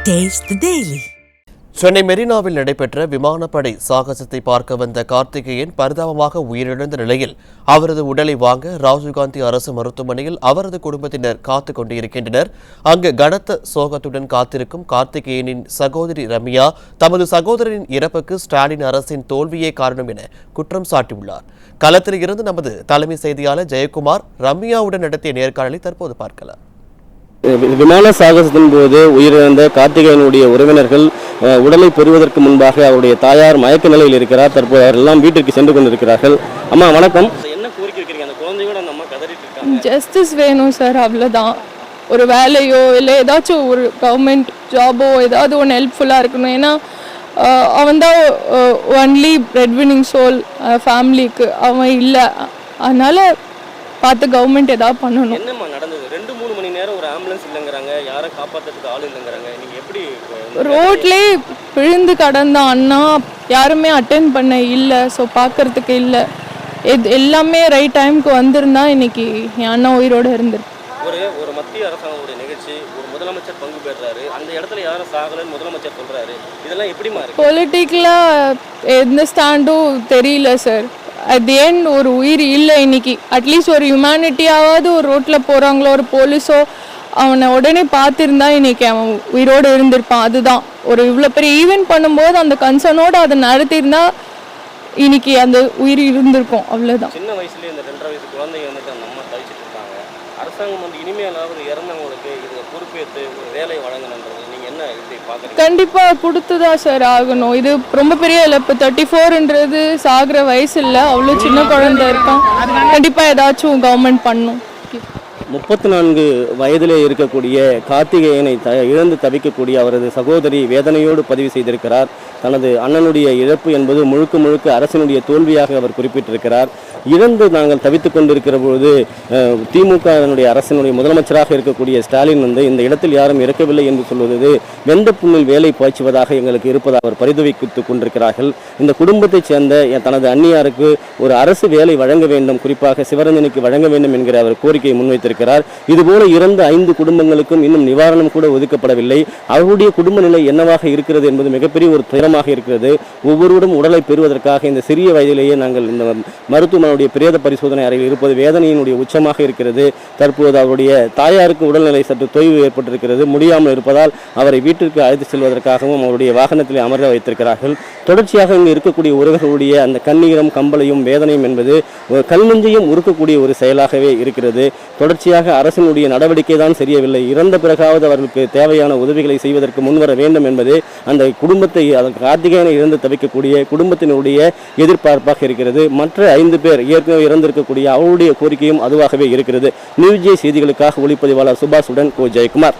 Taste the Daily. Chennai மெரினாவில் நடைபெற்ற விமானப்படை சாகசத்தை பார்க்க வந்த கார்த்திகேயன் பரிதாபமாக உயிரிழந்த நிலையில் அவரது உடலை வாங்க ராஜீவ்காந்தி அரசு மருத்துவமனையில் அவரது குடும்பத்தினர் காத்துக் கொண்டிருக்கின்றனர். அங்கு கனத்த சோகத்துடன் காத்திருக்கும் கார்த்திகேயனின் சகோதரி ரம்யா தமது சகோதரரின் இறப்புக்கு ஸ்டாலின் அரசின் தோல்வியே காரணம் என குற்றம் சாட்டியுள்ளார். களத்தில் இருந்து நமது தலைமை செய்தியாளர் ஜெயக்குமார் ரம்யாவுடன் நடத்திய நேர்காணலை தற்போது பார்க்கலாம். விமான சாகசத்தின் போது உயிரிழந்த கார்த்திகேயனுடைய உறவினர்கள் உடலை பெறுவதற்கு முன்பாக அவருடைய தாயார் மயக்க நிலையில் இருக்கிறார். தற்போது அவரெல்லாம் வீட்டிற்கு சென்று கொண்டிருக்கிறார்கள். அம்மா வணக்கம். என்ன கோரிக்கை வைக்கிறீங்க? அந்த குழந்தையோட நம்ம கதறிட்டு இருக்காங்க. ஜஸ்டிஸ் வேணும் சார், அவ்வளோதான். ஒரு வேலையோ இல்லை ஏதாச்சும் ஒரு கவர்மெண்ட் ஜாபோ ஏதாவது ஒன்று ஹெல்ப்ஃபுல்லாக இருக்கணும். ஏன்னா அவன் தான் ஒன்லி பிரெட் வின்னிங் சோல் ஃபேமிலிக்கு. அவன் இல்லை, அதனால பார்த்து கவர்மெண்ட் ஏதாவது பண்ணணும். என்னம்மா நடந்தது? 2-3 மணி நேரம் ஒரு ஆம்புலன்ஸ் இல்லைங்கிறாங்க, யாரை காப்பாற்றுறதுக்கு ஆள் இல்லைங்கிறாங்க. நீங்கள் எப்படி ரோட்லேயே விழுந்து கடந்த அண்ணா யாருமே அட்டென்ட் பண்ண இல்லை. ஸோ பார்க்கறதுக்கு இல்லை. எல்லாமே ரைட் டைமுக்கு வந்திருந்தா இன்னைக்கு என் அண்ணா உயிரோடு இருந்திருக்கு. ஒரு மத்திய அரசாங்கத்துடைய நிகழ்ச்சி, ஒரு முதலமைச்சர் பங்கு பெறாரு, அந்த இடத்துல யாரும் சாகலன்னு முதலமைச்சர் சொல்றாரு. இதெல்லாம் எப்படிமா இருக்கு? பொலிட்டிக்கலாக எந்த ஸ்டாண்டும் தெரியல சார். அட் தி எண்ட் ஒரு உயிர் இல்லை இன்னைக்கு. அட்லீஸ்ட் ஒரு ஹியூமனிட்டியாவது ஒரு ரோட்டில் போகிறாங்களோ ஒரு போலீஸோ அவனை உடனே பார்த்துருந்தா இன்னைக்கு அவன் உயிரோடு இருந்திருப்பான். அதுதான் ஒரு இவ்வளோ பெரிய ஈவெண்ட் பண்ணும்போது அந்த கன்சர்னோடு அதை நடத்தியிருந்தா இன்னைக்கு அந்த உயிர் இருந்திருக்கும். அவ்வளோதான். சின்ன வயசுலேயே இந்த 2.5 வயசு குழந்தைங்க வந்துட்டு அந்த அம்மா தவிச்சிட்டு இருக்காங்க. அரசாங்கம் வந்து இனிமேலாவது இறந்தவங்களுக்கு இது பொறுப்பேற்று ஒரு வேலை வழங்கணுன்றது நீங்கள் என்ன இப்படி பார்க்குறீங்க? கண்டிப்பாக கொடுத்துதான் சார் ஆகணும். இது ரொம்ப பெரிய இழப்பு. 34ன்றது சாகிற வயசு இல்லை, அவ்வளோ சின்ன குழந்தை இருக்கான். கண்டிப்பாக ஏதாச்சும் கவர்மெண்ட் பண்ணும். 34 வயதிலே இருக்கக்கூடிய கார்த்திகேயனை இழந்து தவிக்கக்கூடிய அவரது சகோதரி வேதனையோடு பதிவு செய்திருக்கிறார். தனது அண்ணனுடைய இழப்பு என்பது முழுக்க முழுக்க அரசினுடைய தோல்வியாக அவர் குறிப்பிட்டிருக்கிறார். இழந்து நாங்கள் தவித்துக் கொண்டிருக்கிற பொழுது திமுக அரசினுடைய முதலமைச்சராக இருக்கக்கூடிய ஸ்டாலின் வந்து இந்த இடத்தில் யாரும் இறக்கவில்லை என்று சொல்வது வெந்த புண்ணில் வேலை பாய்ச்சுவதாக எங்களுக்கு இருப்பதாக அவர் பரிதவித்துக் கொண்டிருக்கிறார்கள். இந்த குடும்பத்தைச் சேர்ந்த தனது அந்நியாருக்கு ஒரு அரசு வேலை வழங்க வேண்டும், குறிப்பாக சிவரஞ்சனுக்கு வழங்க வேண்டும் என்கிற அவர் கோரிக்கையை முன்வைத்திருக்கிறார். இதுபோல இறந்த 5 குடும்பங்களுக்கும் இன்னும் நிவாரணம் கூட ஒதுக்கப்படவில்லை. அவருடைய குடும்ப நிலை என்னவாக இருக்கிறது என்பது மிகப்பெரிய ஒரு துயரமாக இருக்கிறது. ஒவ்வொருவரும் உடலை பெறுவதற்காக இந்த சிறிய வயதிலேயே நாங்கள் இந்த மருத்துவமனையுடைய பிரேத பரிசோதனை அறையில் இருப்பது வேதனையினுடைய உச்சமாக இருக்கிறது. தற்போது அவருடைய தாயாருக்கு உடல்நிலை சற்று தொய்வு ஏற்பட்டிருக்கிறது. முடியாமல் இருப்பதால் அவரை வீட்டிற்கு அழைத்து செல்வதற்காகவும் அவருடைய வாகனத்தில் அமர வைத்திருக்கிறார்கள். தொடர்ச்சியாக இங்கு இருக்கக்கூடிய உறவுகளுடைய அந்த கண்ணீரம் கம்பளையும் வேதனையும் என்பது கல்நெஞ்சையும் உருக்கக்கூடிய ஒரு செயலாகவே இருக்கிறது. தொடர்ச்சியாக அரசினுடைய நடவடிக்கை தான் சரியவில்லை. இறந்த பிறகாவது அவர்களுக்கு தேவையான உதவிகளை செய்வதற்கு முன்வர வேண்டும் என்பது அந்த குடும்பத்தை கார்த்திகேயனை இறந்து தவிக்கக்கூடிய குடும்பத்தினுடைய எதிர்பார்ப்பாக இருக்கிறது. மற்ற 5 பேர் ஏற்கனவே இறந்திருக்கக்கூடிய அவருடைய கோரிக்கையும் அதுவாகவே இருக்கிறது. நியூஸ் ஜே செய்திகளுக்காக ஒளிப்பதிவாளர் சுபாஷுடன் ஜெயக்குமார்.